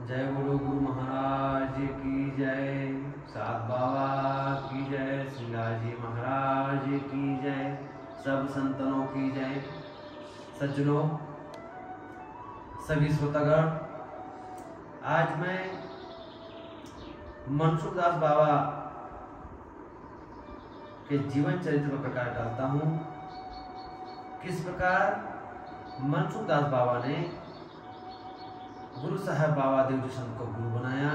जय बोलो गुरु महाराज की जय, सात बाबा की जय, सिंगाजी महाराज की जय, सब संतनों की जय। सज्जनों, सभी श्रोतागण, आज मैं मनसुख दास बाबा के जीवन चरित्र पर प्रकाश डालता हूँ। किस प्रकार मनसुख दास बाबा ने गुरु साहब बाबा देवजी संत को गुरु बनाया।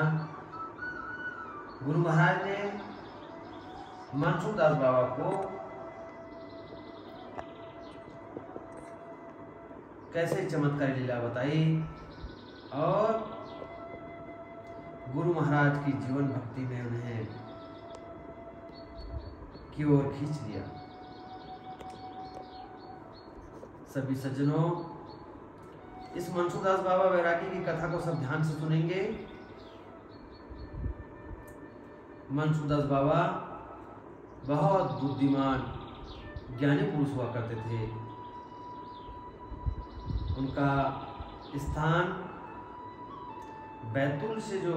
गुरु महाराज ने मनसुख दास बाबा को कैसे चमत्कारी लीला बताई और गुरु महाराज की जीवन भक्ति में उन्हें की ओर खींच लिया। सभी सज्जनों, इस मनसुख दास बाबा वैरागी की कथा को सब ध्यान से सुनेंगे। मनसुख दास बाबा बहुत बुद्धिमान ज्ञानी पुरुष हुआ करते थे। उनका स्थान बैतूल से जो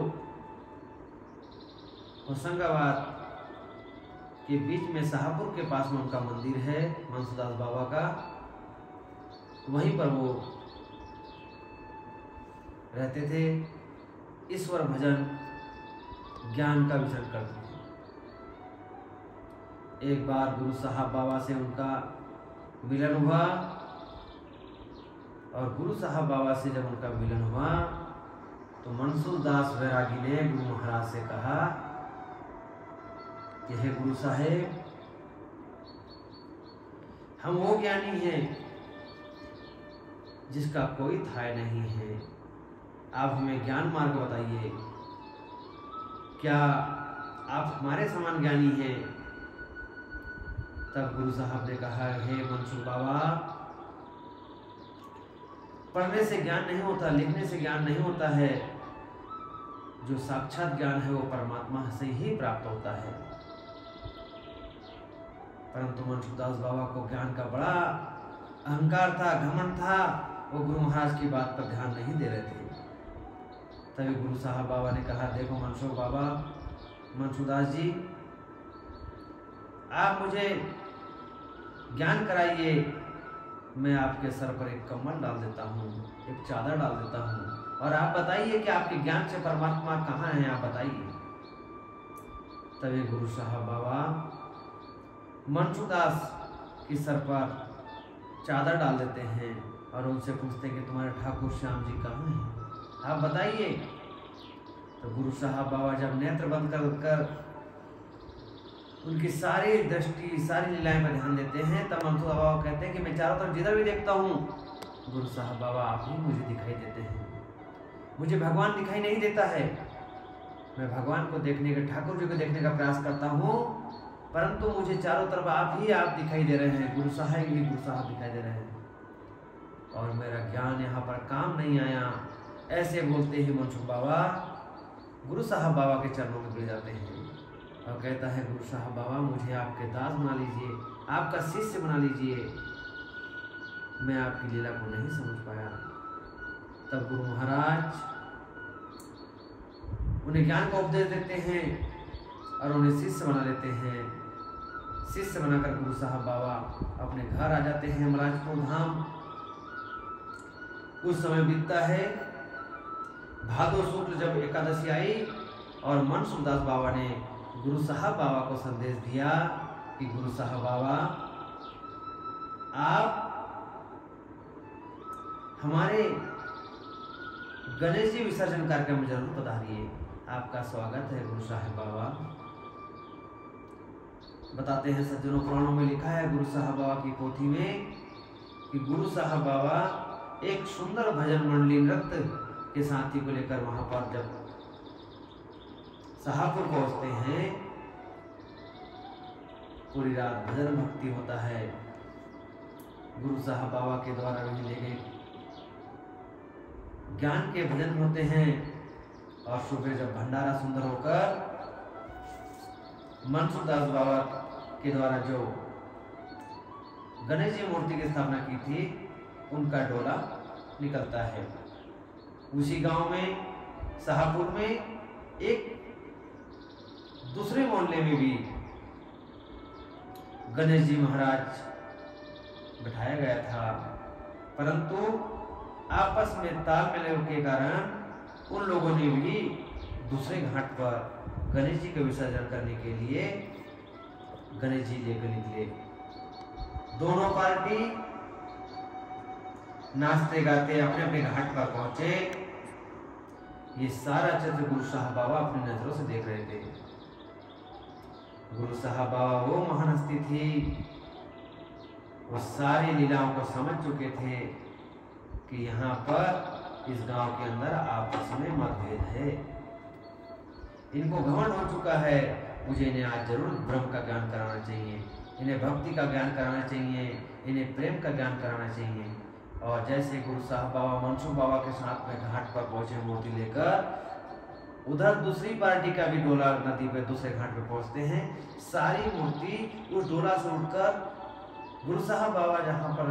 होशंगाबाद के बीच में शाहपुर के पास में उनका मंदिर है मनसुख दास बाबा का, वहीं पर वो रहते थे। ईश्वर भजन ज्ञान का विचरण करते थे। एक बार गुरु साहब बाबा से उनका मिलन हुआ और गुरु साहब बाबा से जब उनका मिलन हुआ तो मनसुख दास वैरागी ने गुरु महाराज से कहा कि हे गुरु साहेब, हम वो ज्ञानी हैं जिसका कोई थाय नहीं है, आप हमें ज्ञान मार्ग बताइए। क्या आप हमारे समान ज्ञानी हैं? तब गुरु साहब ने कहा, हे मनसुख बाबा, पढ़ने से ज्ञान नहीं होता, लिखने से ज्ञान नहीं होता है। जो साक्षात ज्ञान है वो परमात्मा से ही प्राप्त होता है। परंतु मनसुख दास बाबा को ज्ञान का बड़ा अहंकार था, घमंड था। वो गुरु महाराज की बात पर ध्यान नहीं दे रहे थे। तभी गुरु साहब बाबा ने कहा, देखो मनसुख बाबा, मनसुख दास जी, आप मुझे ज्ञान कराइए, मैं आपके सर पर एक कम्बल डाल देता हूँ, एक चादर डाल देता हूँ, और आप बताइए कि आपके ज्ञान से परमात्मा कहाँ है, आप बताइए। तभी गुरु साहब बाबा मनसुख दास की सर पर चादर डाल देते हैं और उनसे पूछते हैं कि तुम्हारे ठाकुर श्याम जी कहाँ हैं, आप बताइए। तो गुरु साहब बाबा जब नेत्र बंद कर उनकी सारी दृष्टि, सारी लीलाएं पर ध्यान देते हैं, तब मनसुख बाबा कहते हैं कि मैं चारों तरफ जिधर भी देखता हूँ, गुरु साहब बाबा आप ही मुझे दिखाई देते हैं। मुझे भगवान दिखाई नहीं देता है। मैं भगवान को देखने का, ठाकुर जी को देखने का प्रयास करता हूँ, परंतु मुझे चारों तरफ आप दिखाई दे रहे हैं, गुरु साहब दिखाई दे रहे हैं, और मेरा ज्ञान यहाँ पर काम नहीं आया। ऐसे बोलते ही मनसुख बाबा गुरु साहब बाबा के चरणों में गिर जाते हैं और कहता है, गुरु साहब बाबा, मुझे आपके दास बना लीजिए, आपका शिष्य बना लीजिए, मैं आपकी लीला को नहीं समझ पाया। तब गुरु महाराज उन्हें ज्ञान का उपदेश देते हैं और उन्हें शिष्य बना लेते हैं। शिष्य बनाकर गुरु साहब बाबा अपने घर आ जाते हैं मलाजपुर धाम। कुछ समय बीतता है। भादो शुक्ल जब एकादशी आई और मनसुख दास बाबा ने गुरु साहब बाबा को संदेश दिया कि गुरु साहब बाबा, आप हमारे गणेश जी विसर्जन कार्यक्रम में जरूर पधारिए, आपका स्वागत है गुरु साहब बाबा। बताते हैं सज्जनों, पुराणों में लिखा है गुरु साहब बाबा की पोथी में कि गुरु साहब बाबा एक सुंदर भजन मंडली नृत्य के साथी को लेकर वहां पर जब शाहपुर पहुंचते हैं, पूरी रात भजन भक्ति होता है। गुरु साहब बाबा के द्वारा भी ले गए ज्ञान के भजन होते हैं और सुबह जब भंडारा सुंदर होकर मनसुख दास बाबा के द्वारा जो गणेश जी मूर्ति की स्थापना की थी, उनका डोला निकलता है। उसी गांव में शाहपुर में एक दूसरे मोहल्ले में भी गणेश जी महाराज बैठाया गया था, परंतु आपस में तालमेल के कारण उन लोगों ने भी दूसरे घाट पर गणेश जी का विसर्जन करने के लिए गणेश जी लेकर निकले। दोनों पार्टी नाचते गाते अपने अपने घाट पर पहुंचे। ये सारा चित्र गुरु साहब बाबा अपनी नजरों से देख रहे थे। गुरु साहब बाबा वो महान हस्ती थी, वो सारी लीलाओं को समझ चुके थे कि यहाँ पर इस गांव के अंदर आपस में मतभेद है। इनको घमंड हो चुका है, मुझे इन्हें आज जरूर ब्रह्म का ज्ञान कराना चाहिए, इन्हें भक्ति का ज्ञान कराना चाहिए, इन्हें प्रेम का ज्ञान कराना चाहिए। और जैसे गुरु साहब बाबा मनसुख बाबा के साथ में घाट पर पहुंचे मूर्ति लेकर, उधर दूसरी पार्टी का भी डोला नदी पे दूसरे घाट पे पहुंचते हैं। सारी मूर्ति उस डोला से उठकर गुरु साहब बाबा जहाँ पर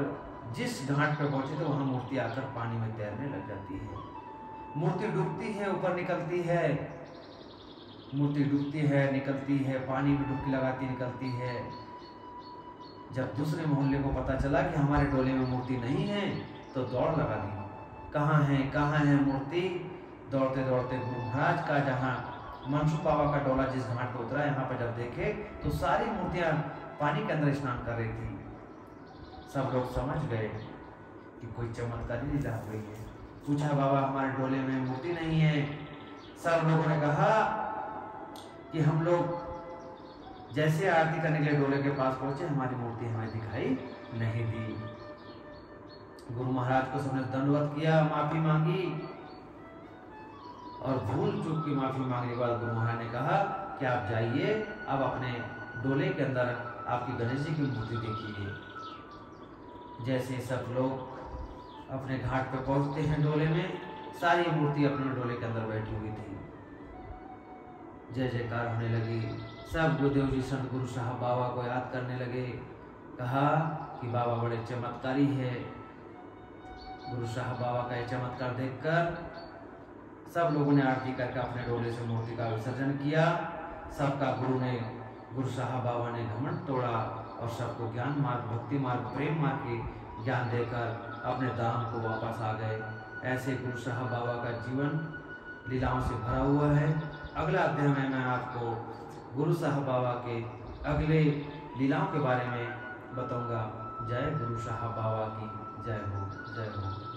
जिस घाट पे पहुंचे थे वहां मूर्ति आकर पानी में तैरने लग जाती है। मूर्ति डूबती है, ऊपर निकलती है, मूर्ति डूबती है, निकलती है, पानी में डुबकी लगाती निकलती है। जब दूसरे मोहल्ले को पता चला कि हमारे डोले में मूर्ति नहीं है तो दौड़ लगा दी, कहाँ है मूर्ति। दौड़ते दौड़ते गुरु महाराज का जहाँ मनसुख बाबा का डोला जिस घाट पर उतरा, यहाँ पर जब देखे तो सारी मूर्तियाँ पानी के अंदर स्नान कर रही थी। सब लोग समझ गए कि कोई चमत्कारी लीला हो गई है। पूछा, बाबा हमारे डोले में मूर्ति नहीं है। सब लोगों ने कहा कि हम लोग जैसे आरती करने के लिए डोले के पास पहुंचे, हमारी मूर्ति हमें दिखाई नहीं दी। गुरु महाराज को सबने दंडवत किया, माफी मांगी, और भूल चूक की माफी मांगने के बाद गुरु महाराज ने कहा कि आप जाइए, अब अपने डोले के अंदर आपकी गणेश जी की मूर्ति देखिए। जैसे सब लोग अपने घाट पर पहुंचते हैं डोले में, सारी मूर्ति अपने डोले के अंदर बैठी हुई थी। जय जयकार होने लगी। सब गुरुदेव जी संत गुरु साहब बाबा को याद करने लगे। कहा कि बाबा बड़े चमत्कारी है। गुरु साहब बाबा का यह चमत्कार देखकर सब लोगों ने आरती करके अपने डोले से मूर्ति का विसर्जन किया। सबका गुरु ने, गुरु साहब बाबा ने घमंड तोड़ा और सबको ज्ञान मार्ग, भक्ति मार्ग, प्रेम मार्ग के ज्ञान देकर अपने धाम को वापस आ गए। ऐसे गुरु साहब बाबा का जीवन लीलाओं से भरा हुआ है। अगला अध्याय में मैं आपको गुरु साहब बाबा के अगले लीलाओं के बारे में बताऊंगा। जय गुरु साहब बाबा की जय हो, जय हो।